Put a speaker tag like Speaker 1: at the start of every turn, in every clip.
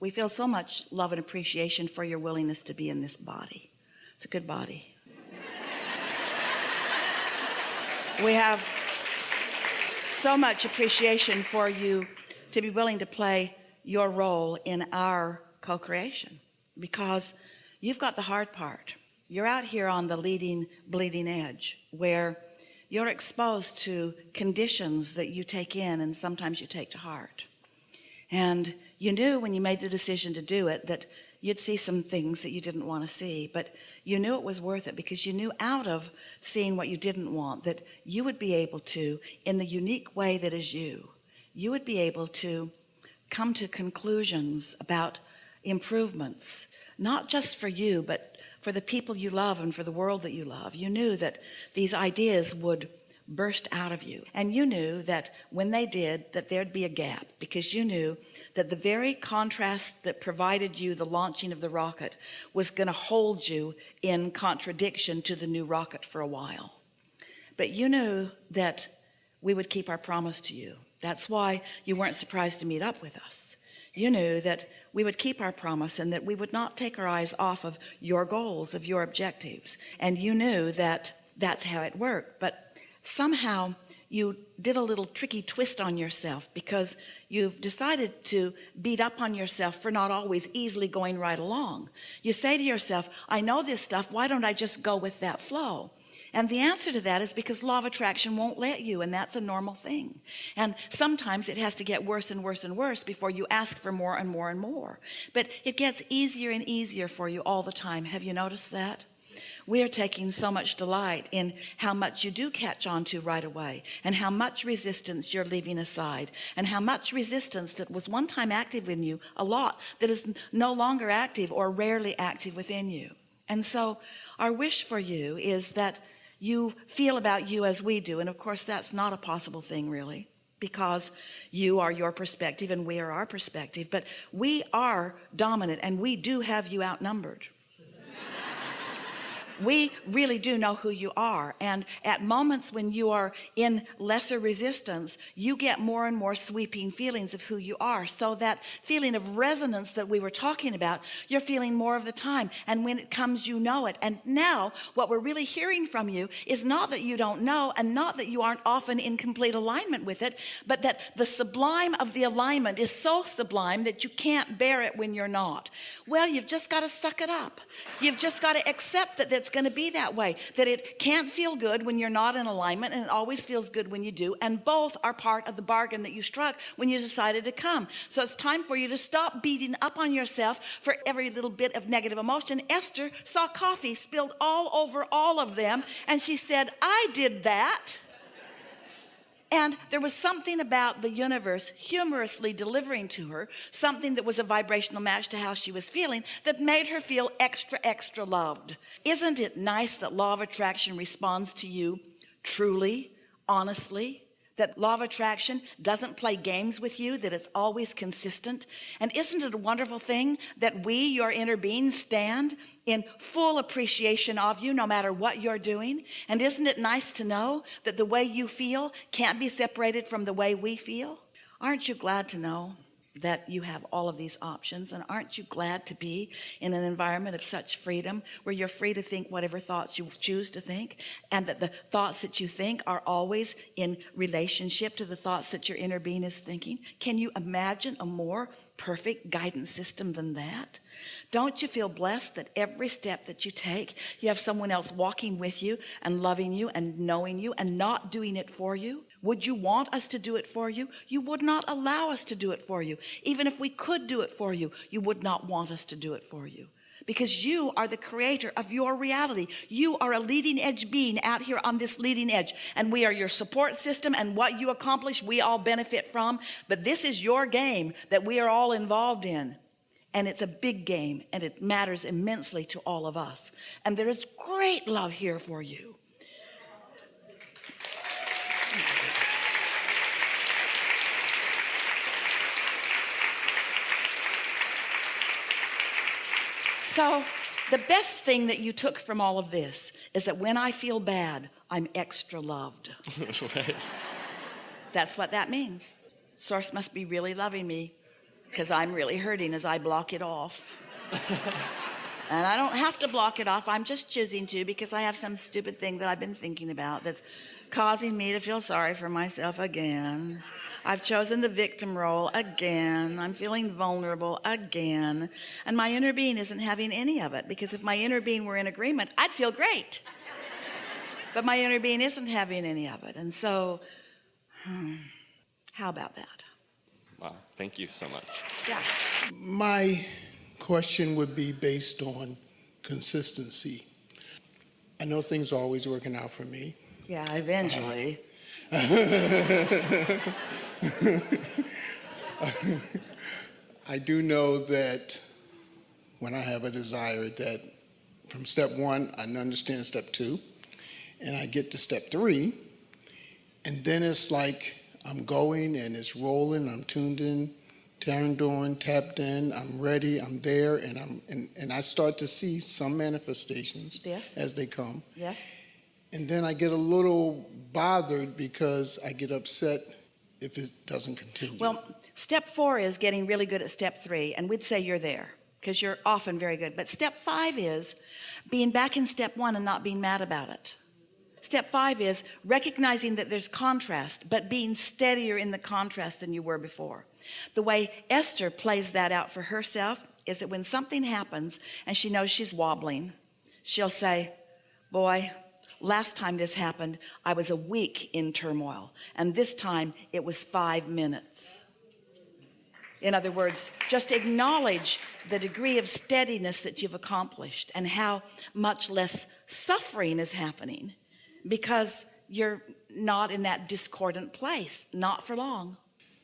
Speaker 1: We feel so much love and appreciation for your willingness to be in this body. It's a good body. We have so much appreciation for you to be willing to play your role in our co-creation, because you've got the hard part. You're out here on the bleeding edge where you're exposed to conditions that you take in and sometimes you take to heart. And you knew when you made the decision to do it that you'd see some things that you didn't want to see, but you knew it was worth it, because you knew out of seeing what you didn't want that you would be able to, in the unique way that is you would be able to come to conclusions about improvements, not just for you, but for the people you love and for the world that you love. You knew that these ideas would burst out of you, and you knew that when they did, that there'd be a gap, because you knew that the very contrast that provided you the launching of the rocket was going to hold you in contradiction to the new rocket for a while. But you knew that we would keep our promise to you. That's why you weren't surprised to meet up with us. You knew that we would keep our promise and that we would not take our eyes off of your goals, of your objectives. And you knew that that's how it worked. But somehow you did a little tricky twist on yourself, because you've decided to beat up on yourself for not always easily going right along. You say to yourself, I know this stuff, why don't I just go with that flow? And the answer to that is because law of attraction won't let you, and that's a normal thing. And sometimes it has to get worse and worse and worse before you ask for more and more and more. But it gets easier and easier for you all the time. Have you noticed that? We are taking so much delight in how much you do catch on to right away, and how much resistance you're leaving aside, and how much resistance that was one time active in you, a lot, that is no longer active or rarely active within you. And so our wish for you is that you feel about you as we do. And of course, that's not a possible thing, really, because you are your perspective and we are our perspective. But we are dominant, and we do have you outnumbered. We really do know who you are, and at moments when you are in lesser resistance, you get more and more sweeping feelings of who you are. So that feeling of resonance that we were talking about, you're feeling more of the time, and when it comes, you know it. And now what we're really hearing from you is not that you don't know, and not that you aren't often in complete alignment with it, but that the sublime of the alignment is so sublime that you can't bear it when you're not. Well, you've just got to suck it up. You've just got to accept that that's going to be that way, that it can't feel good when you're not in alignment, and it always feels good when you do, and both are part of the bargain that you struck when you decided to come. So it's time for you to stop beating up on yourself for every little bit of negative emotion. Esther saw coffee spilled all over all of them, and she said, I did that. And there was something about the universe humorously delivering to her something that was a vibrational match to how she was feeling, that made her feel extra, extra loved. Isn't it nice that law of attraction responds to you truly, honestly? That law of attraction doesn't play games with you, that it's always consistent? And isn't it a wonderful thing that we, your inner beings, stand in full appreciation of you no matter what you're doing? And isn't it nice to know that the way you feel can't be separated from the way we feel? Aren't you glad to know that you have all of these options? And aren't you glad to be in an environment of such freedom, where you're free to think whatever thoughts you choose to think, and that the thoughts that you think are always in relationship to the thoughts that your inner being is thinking? Can you imagine a more perfect guidance system than that? Don't you feel blessed that every step that you take, you have someone else walking with you and loving you and knowing you and not doing it for you? Would you want us to do it for you? You would not allow us to do it for you. Even if we could do it for you, you would not want us to do it for you, because you are the creator of your reality. You are a leading edge being out here on this leading edge, and we are your support system, and what you accomplish we all benefit from. But this is your game that we are all involved in, and it's a big game, and it matters immensely to all of us, and there is great love here for you. So the best thing that you took from all of this is that when I feel bad, I'm extra loved.
Speaker 2: Right.
Speaker 1: That's what that means. Source must be really loving me because I'm really hurting as I block it off. And I don't have to block it off. I'm just choosing to, because I have some stupid thing that I've been thinking about that's causing me to feel sorry for myself again. I've chosen the victim role again. I'm feeling vulnerable again. And my inner being isn't having any of it, because if my inner being were in agreement, I'd feel great. But my inner being isn't having any of it. And so, how about that?
Speaker 2: Wow, thank you so much.
Speaker 1: Yeah.
Speaker 3: My question would be based on consistency. I know things are always working out for me.
Speaker 1: Yeah, eventually.
Speaker 3: I do know that when I have a desire, that from step 1, I understand step 2, and I get to step 3, and then it's like I'm going and it's rolling, I'm tuned in, turned on, tapped in, I'm ready, I'm there, and I start to see some manifestations
Speaker 1: Yes.
Speaker 3: as they come.
Speaker 1: Yes.
Speaker 3: And then I get a little bothered because I get upset if it doesn't continue.
Speaker 1: Well, step 4 is getting really good at step 3, and we'd say you're there because you're often very good. But step 5 is being back in step 1 and not being mad about it. Step 5 is recognizing that there's contrast, but being steadier in the contrast than you were before. The way Esther plays that out for herself is that when something happens and she knows she's wobbling, she'll say, boy, last time this happened, I was a week in turmoil, and this time it was 5 minutes. In other words, just acknowledge the degree of steadiness that you've accomplished and how much less suffering is happening because you're not in that discordant place, not for long.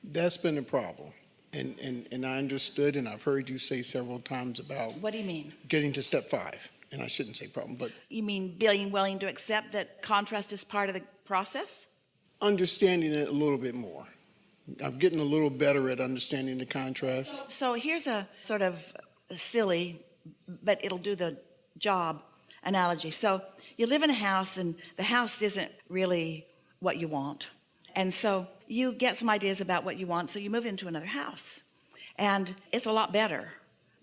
Speaker 3: That's been a problem. And I understood, and I've heard you say several times about
Speaker 1: What do you mean?
Speaker 3: getting to step 5. And I shouldn't say problem, but
Speaker 1: You mean being willing to accept that contrast is part of the process?
Speaker 3: understanding it a little bit more. I'm getting a little better at understanding the contrast.
Speaker 1: So here's a sort of silly, but it'll do the job analogy. So you live in a house, and the house isn't really what you want. And so you get some ideas about what you want, so you move into another house. And it's a lot better,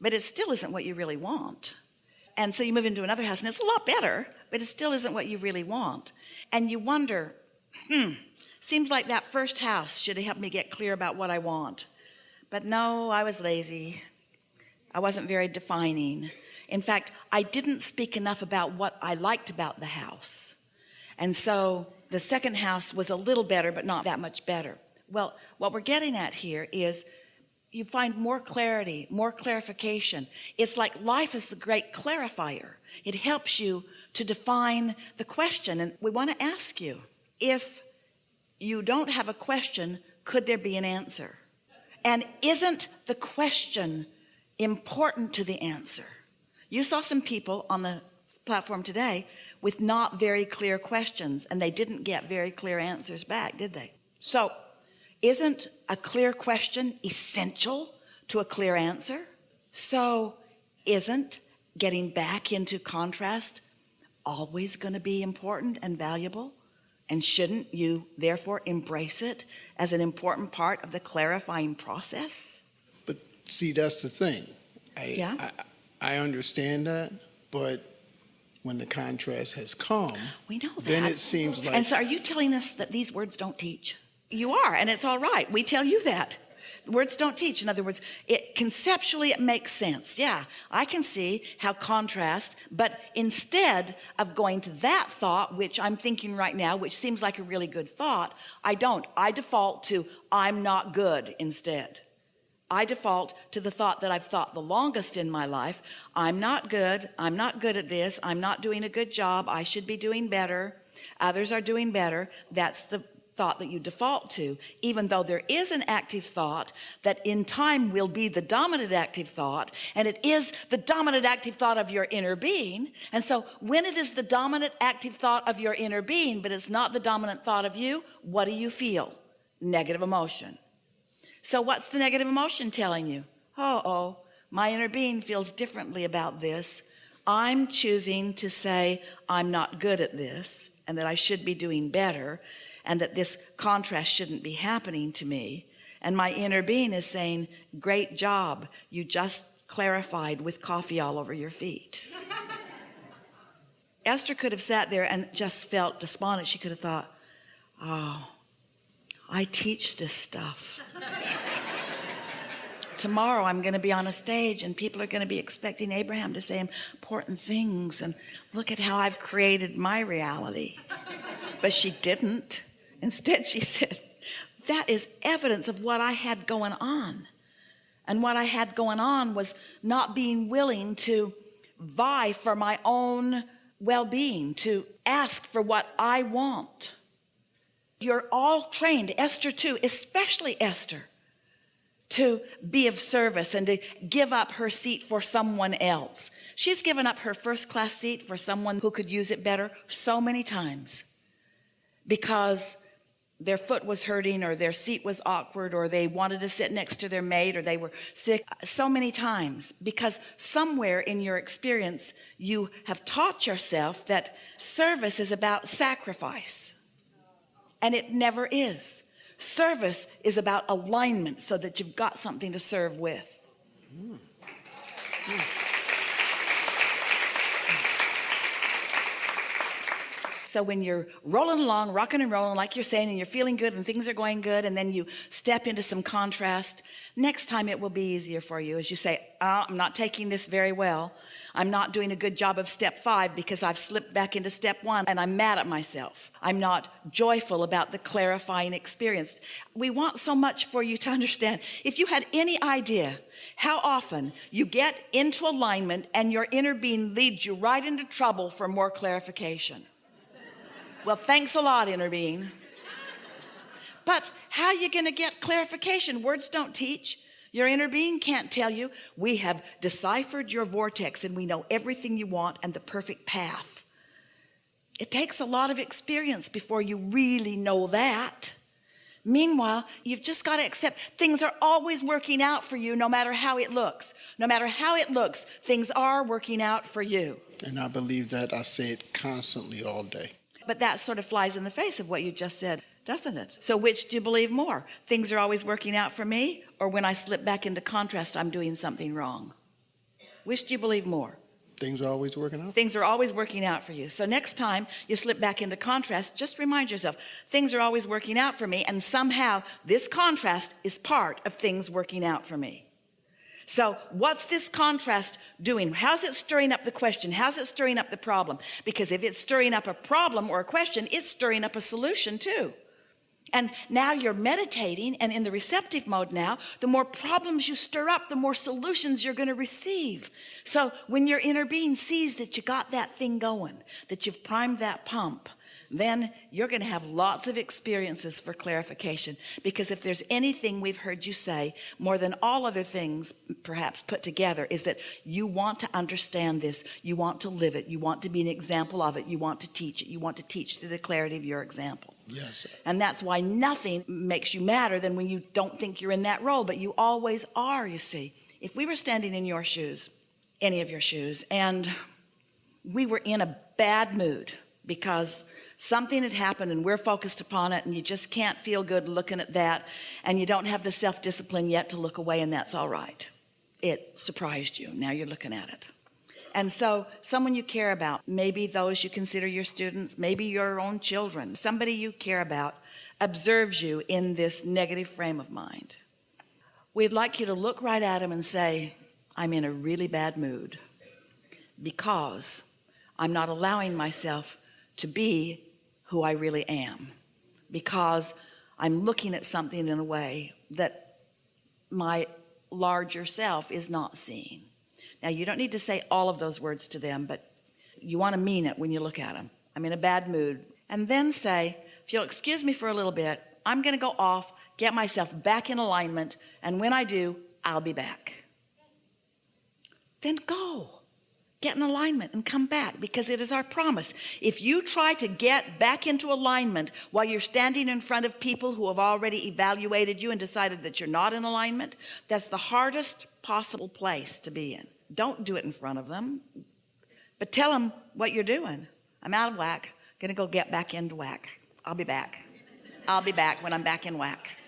Speaker 1: but it still isn't what you really want. And so you move into another house, and it's a lot better, but it still isn't what you really want. And you wonder, seems like that first house should have helped me get clear about what I want. But no, I was lazy. I wasn't very defining. In fact, I didn't speak enough about what I liked about the house. And so the second house was a little better, but not that much better. Well, what we're getting at here is you find more clarity, more clarification. It's like life is the great clarifier. It helps you to define the question. And we want to ask you, if you don't have a question, could there be an answer? And isn't the question important to the answer? You saw some people on the platform today with not very clear questions, and they didn't get very clear answers back, did they? So isn't a clear question essential to a clear answer? So isn't getting back into contrast always going to be important and valuable? And shouldn't you therefore embrace it as an important part of the clarifying process?
Speaker 3: But see, that's the thing. I understand that, but when the contrast has come,
Speaker 1: We know that.
Speaker 3: then it seems like...
Speaker 1: And so are you telling us that these words don't teach? You are, and it's all right. We tell you that. Words don't teach. In other words, conceptually it makes sense. Yeah, I can see how contrast, but instead of going to that thought, which I'm thinking right now, which seems like a really good thought, I don't. I default to I'm not good instead. I default to the thought that I've thought the longest in my life. I'm not good at this, I'm not doing a good job, I should be doing better, others are doing better. That's the thought that you default to, even though there is an active thought that in time will be the dominant active thought, and it is the dominant active thought of your inner being. And so when it is the dominant active thought of your inner being, but it's not the dominant thought of you, what do you feel? Negative emotion. So what's the negative emotion telling you? Oh, my inner being feels differently about this. I'm choosing to say I'm not good at this and that I should be doing better and that this contrast shouldn't be happening to me. And my inner being is saying, great job, you just clarified with coffee all over your feet. Esther could have sat there and just felt despondent. She could have thought, oh, I teach this stuff. Tomorrow I'm going to be on a stage and people are going to be expecting Abraham to say important things, and look at how I've created my reality. But she didn't. Instead she said, that is evidence of what I had going on. And what I had going on was not being willing to vie for my own well-being, to ask for what I want. You're all trained, Esther too, especially Esther, to be of service and to give up her seat for someone else. She's given up her first-class seat for someone who could use it better so many times because their foot was hurting or their seat was awkward or they wanted to sit next to their mate or they were sick. So many times because somewhere in your experience you have taught yourself that service is about sacrifice, and it never is. Service is about alignment so that you've got something to serve with. So when you're rolling along, rocking and rolling, like you're saying, and you're feeling good and things are going good, and then you step into some contrast, next time it will be easier for you as you say, oh, I'm not taking this very well. I'm not doing a good job of step 5 because I've slipped back into step 1 and I'm mad at myself. I'm not joyful about the clarifying experience. We want so much for you to understand. If you had any idea how often you get into alignment and your inner being leads you right into trouble for more clarification. Well, thanks a lot, inner being. But how are you going to get clarification? Words don't teach. Your inner being can't tell you. We have deciphered your vortex and we know everything you want and the perfect path. It takes a lot of experience before you really know that. Meanwhile, you've just got to accept things are always working out for you no matter how it looks. No matter how it looks, things are working out for you.
Speaker 3: And I believe that. I say it constantly all day.
Speaker 1: But that sort of flies in the face of what you just said, doesn't it? So which do you believe more? Things are always working out for me, or when I slip back into contrast, I'm doing something wrong? Which do you believe more?
Speaker 3: Things are always working out.
Speaker 1: Things are always working out for you. So next time you slip back into contrast, just remind yourself, things are always working out for me, and somehow this contrast is part of things working out for me. So what's this contrast doing? How's it stirring up the question? How's it stirring up the problem? Because if it's stirring up a problem or a question, it's stirring up a solution too. And now you're meditating and in the receptive mode now, the more problems you stir up, the more solutions you're going to receive. So when your inner being sees that you got that thing going, that you've primed that pump, then you're going to have lots of experiences for clarification. Because if there's anything we've heard you say, more than all other things perhaps put together, is that you want to understand this, you want to live it, you want to be an example of it, you want to teach it, you want to teach the clarity of your example.
Speaker 3: Yes.
Speaker 1: And that's why nothing makes you madder than when you don't think you're in that role, but you always are, you see. If we were standing in your shoes, any of your shoes, and we were in a bad mood because something had happened and we're focused upon it and you just can't feel good looking at that and you don't have the self-discipline yet to look away, and that's all right. It surprised you. Now you're looking at it. And so someone you care about, maybe those you consider your students, maybe your own children, somebody you care about observes you in this negative frame of mind. We'd like you to look right at them and say, I'm in a really bad mood because I'm not allowing myself to be who I really am, because I'm looking at something in a way that my larger self is not seeing. Now, you don't need to say all of those words to them, but you want to mean it when you look at them. I'm in a bad mood. And then say, if you'll excuse me for a little bit, I'm going to go off, get myself back in alignment, and when I do, I'll be back. Then go. Get in alignment and come back, because it is our promise. If you try to get back into alignment while you're standing in front of people who have already evaluated you and decided that you're not in alignment, that's the hardest possible place to be in. Don't do it in front of them, but tell them what you're doing. I'm out of whack. Gonna go get back into whack. I'll be back. I'll be back when I'm back in whack.